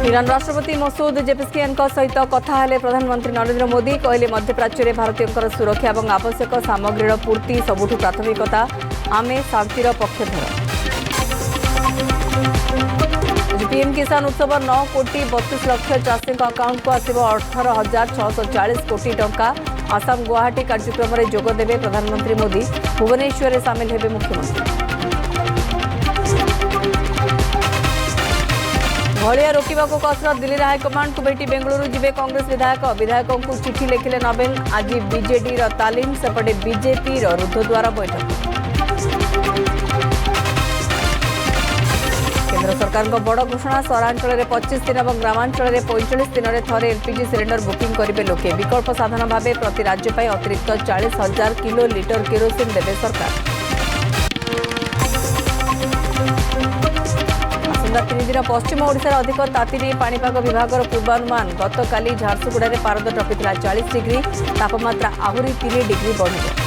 Iran राष्ट्रपति मसूद जेपेस्कियान सहित कथा हेले प्रधानमंत्री नरेंद्र मोदी कहले मध्यप्राच्य भारतीय सुरक्षा और आवश्यक सामग्रीर पूर्ति सबुठु प्राथमिकता आमे शांतिर पक्षधर। पीएम किसान उत्सव 9 कोटी 32 लाख चाषी अकाउंट को आसिब 18,640 कोटी टंका। आसाम गुवाहाटी कार्यक्रम में जोगदेवे प्रधानमंत्री मोदी भुवनेश्वर में सामिल हेबे मुख्यमंत्री। भलिया रोकवा को कसरत दिल्ली हाईकमांड को भेटी बेंगलुरु जिबे कांग्रेस विधायकों को चिठी लिखिले नवीन। आज बीजेडी तालीम सेपटे बीजेपी रुद्धद्वार बैठक। केंद्र सरकार बड़ घोषणा सहरांचल 25 दिन और ग्रामांचल 45 दिन में थे एलपीजी सिलिंडर बुकिंग करेंगे लोके। विकल्प साधन भाव प्रति राज्य पर अतिरिक्त 40,000 किलो लिटर केरोसिन देवे सरकार। आसंता 3 दिन पश्चिम ओडिशार अधिक ताती नहीं पाणीपाग विभाग पूर्वानुमान। गतकाली झारसुगुड़ा में पारद टपिला 40 डिग्री तापमात्रा आहरी 3 डिग्री बढ़।